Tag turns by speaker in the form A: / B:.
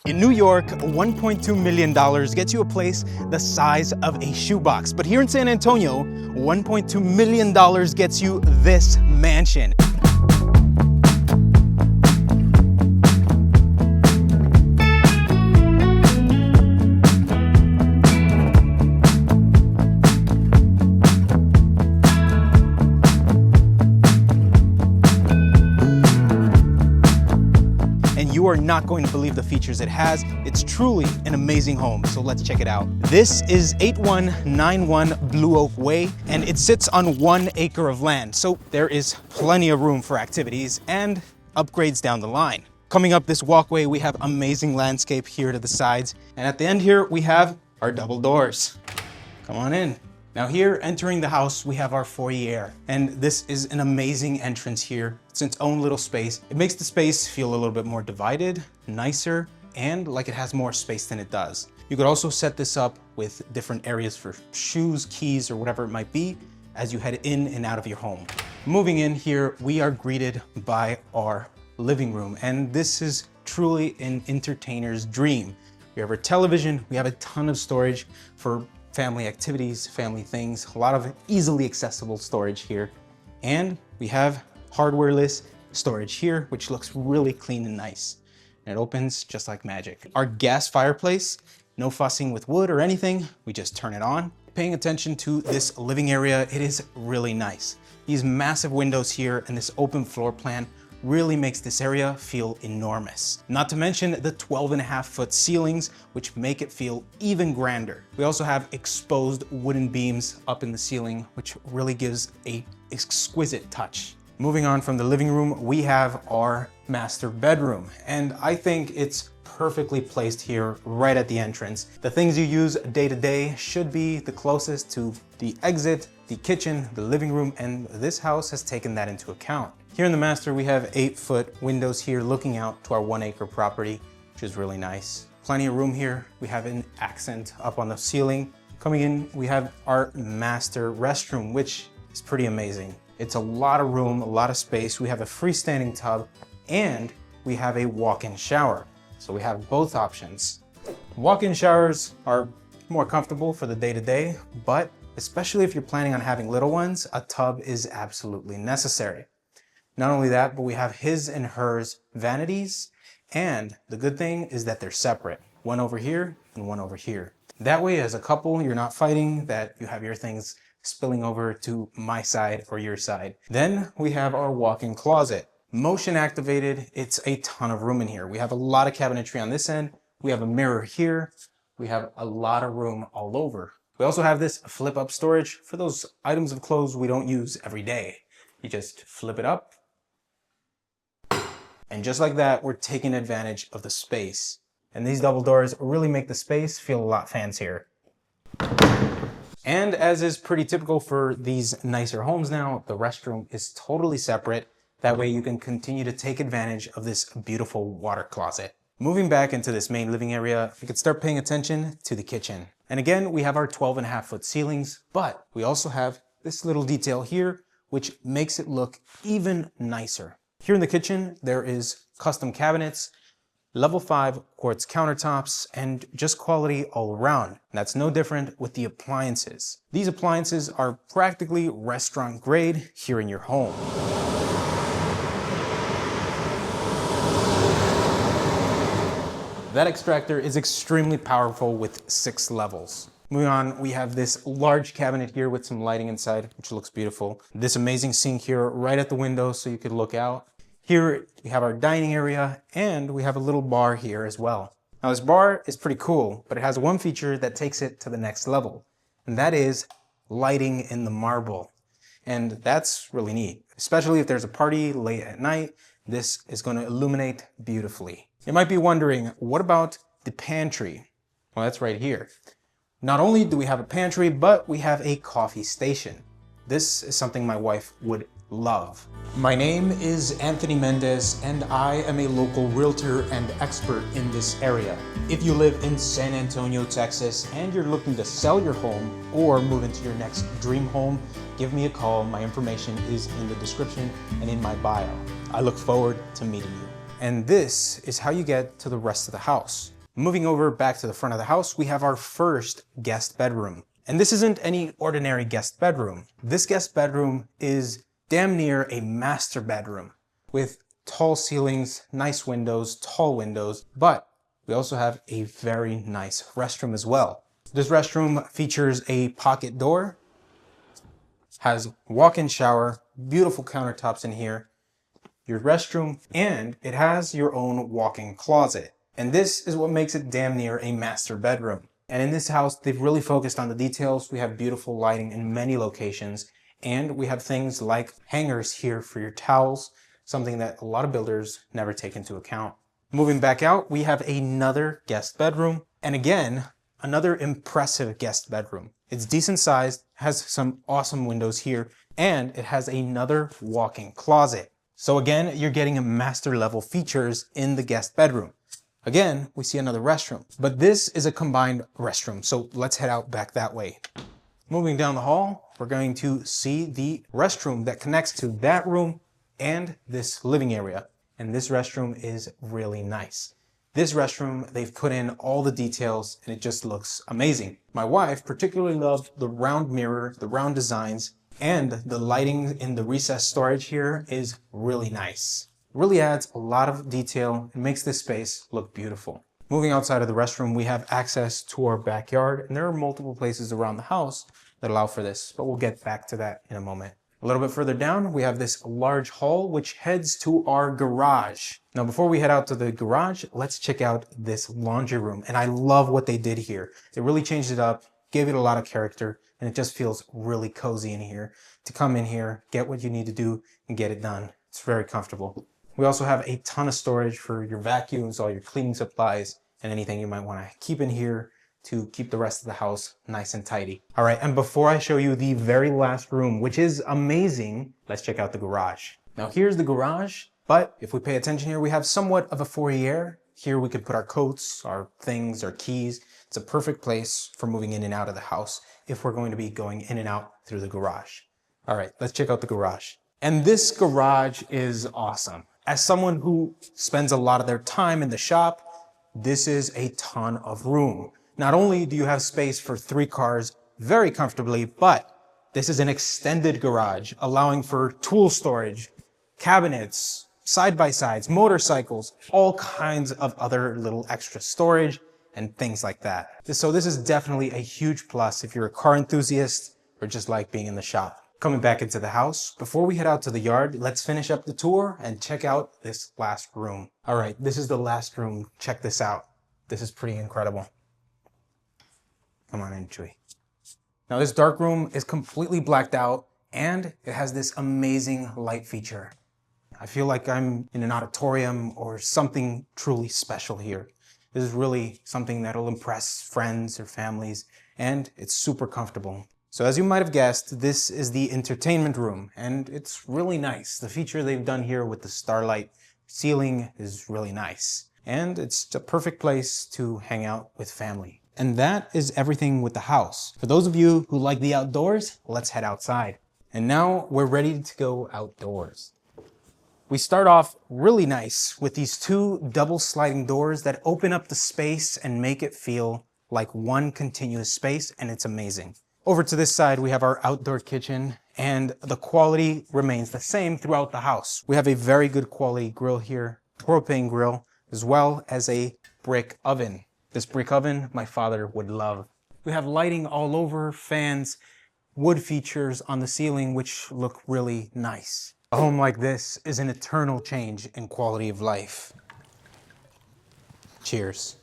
A: In New York, $1.2 million gets you a place the size of a shoebox. But here in San Antonio, $1.2 million gets you this mansion. You are not going to believe the features it has. It's truly an amazing home, so let's check it out. This is 8191 Blue Oak Way, and it sits on 1 acre of land, so there is plenty of room for activities and upgrades down the line. Coming up this walkway, we have amazing landscape here to the sides, and at the end here, we have our double doors. Come on in. Now here, entering the house, we have our foyer, and this is an amazing entrance here. It's its own little space. It makes the space feel a little bit more divided, nicer, and like it has more space than it does. You could also set this up with different areas for shoes, keys, or whatever it might be as you head in and out of your home. Moving in here, we are greeted by our living room, and this is truly an entertainer's dream. We have our television, we have a ton of storage for family activities, family things, a lot of easily accessible storage here. And we have hardware-less storage here, which looks really clean and nice. And it opens just like magic. Our gas fireplace, no fussing with wood or anything, we just turn it on. Paying attention to this living area, it is really nice. These massive windows here and this open floor plan really makes this area feel enormous. Not to mention the 12.5-foot ceilings, which make it feel even grander. We also have exposed wooden beams up in the ceiling, which really gives an exquisite touch. Moving on from the living room, we have our master bedroom, and I think it's perfectly placed here right at the entrance. The things you use day to day should be the closest to the exit, the kitchen, the living room, and this house has taken that into account. Here in the master, we have 8-foot windows here looking out to our 1 acre property, which is really nice. Plenty of room here. We have an accent up on the ceiling. Coming in, we have our master restroom, which is pretty amazing. It's a lot of room, a lot of space. We have a freestanding tub and we have a walk-in shower. So we have both options. Walk-in showers are more comfortable for the day-to-day, but especially if you're planning on having little ones, a tub is absolutely necessary. Not only that, but we have his and hers vanities, and the good thing is that they're separate. One over here and one over here. That way, as a couple, you're not fighting that you have your things spilling over to my side or your side. Then we have our walk-in closet. Motion activated, it's a ton of room in here. We have a lot of cabinetry on this end. We have a mirror here. We have a lot of room all over. We also have this flip up storage for those items of clothes we don't use every day. You just flip it up. And just like that, we're taking advantage of the space. And these double doors really make the space feel a lot fancier. And as is pretty typical for these nicer homes now, the restroom is totally separate. That way you can continue to take advantage of this beautiful water closet. Moving back into this main living area, we could start paying attention to the kitchen. And again, we have our 12.5-foot ceilings, but we also have this little detail here, which makes it look even nicer. Here in the kitchen, there is custom cabinets, level 5 quartz countertops, and just quality all around. And that's no different with the appliances. These appliances are practically restaurant grade here in your home. That extractor is extremely powerful with 6 levels. Moving on, we have this large cabinet here with some lighting inside, which looks beautiful. This amazing sink here right at the window so you could look out. Here we have our dining area and we have a little bar here as well. Now this bar is pretty cool, but it has one feature that takes it to the next level, and that is lighting in the marble. And that's really neat, especially if there's a party late at night. This is going to illuminate beautifully. You might be wondering, what about the pantry? Well, that's right here. Not only do we have a pantry, but we have a coffee station. This is something my wife would love. My name is Anthony Mendez, and I am a local realtor and expert in this area. If you live in San Antonio, Texas, and you're looking to sell your home or move into your next dream home, give me a call. My information is in the description and in my bio. I look forward to meeting you. And this is how you get to the rest of the house. Moving over back to the front of the house, we have our first guest bedroom. And this isn't any ordinary guest bedroom. This guest bedroom is damn near a master bedroom with tall ceilings, nice windows, tall windows, but we also have a very nice restroom as well. This restroom features a pocket door, has walk-in shower, beautiful countertops in here, your restroom, and it has your own walk-in closet. And this is what makes it damn near a master bedroom. And in this house, they've really focused on the details. We have beautiful lighting in many locations, and we have things like hangers here for your towels, something that a lot of builders never take into account. Moving back out, we have another guest bedroom, and again, another impressive guest bedroom. It's decent sized, has some awesome windows here, and it has another walk-in closet. So again, you're getting a master level features in the guest bedroom. Again, we see another restroom, but this is a combined restroom. So let's head out back that way. Moving down the hall, we're going to see the restroom that connects to that room and this living area. And this restroom is really nice. This restroom, they've put in all the details and it just looks amazing. My wife particularly loved the round mirror, the round designs, and the lighting in the recessed storage here is really nice. It really adds a lot of detail and makes this space look beautiful. Moving outside of the restroom, we have access to our backyard, and there are multiple places around the house that allow for this, but we'll get back to that in a moment. A little bit further down, we have this large hall which heads to our garage. Now, before we head out to the garage, let's check out this laundry room. And I love what they did here. They really changed it up, gave it a lot of character, and it just feels really cozy in here. To come in here, get what you need to do, and get it done. It's very comfortable. We also have a ton of storage for your vacuums, all your cleaning supplies, and anything you might want to keep in here to keep the rest of the house nice and tidy. All right, and before I show you the very last room, which is amazing, let's check out the garage. Now here's the garage, but if we pay attention here, we have somewhat of a foyer. Here we could put our coats, our things, our keys. It's a perfect place for moving in and out of the house if we're going to be going in and out through the garage. All right, let's check out the garage. And this garage is awesome. As someone who spends a lot of their time in the shop, this is a ton of room. Not only do you have space for 3 cars very comfortably, but this is an extended garage, allowing for tool storage, cabinets, side-by-sides, motorcycles, all kinds of other little extra storage and things like that. So this is definitely a huge plus if you're a car enthusiast or just like being in the shop. Coming back into the house, before we head out to the yard, let's finish up the tour and check out this last room. All right, this is the last room. Check this out. This is pretty incredible. Come on in, Chewy. Now this dark room is completely blacked out and it has this amazing light feature. I feel like I'm in an auditorium or something truly special here. This is really something that'll impress friends or families, and it's super comfortable. So as you might have guessed, this is the entertainment room, and it's really nice. The feature they've done here with the starlight ceiling is really nice. And it's a perfect place to hang out with family. And that is everything with the house. For those of you who like the outdoors, let's head outside. And now we're ready to go outdoors. We start off really nice with these 2 double sliding doors that open up the space and make it feel like one continuous space, and it's amazing. Over to this side, we have our outdoor kitchen, and the quality remains the same throughout the house. We have a very good quality grill here, propane grill, as well as a brick oven. This brick oven, my father would love. We have lighting all over, fans, wood features on the ceiling, which look really nice. A home like this is an eternal change in quality of life. Cheers.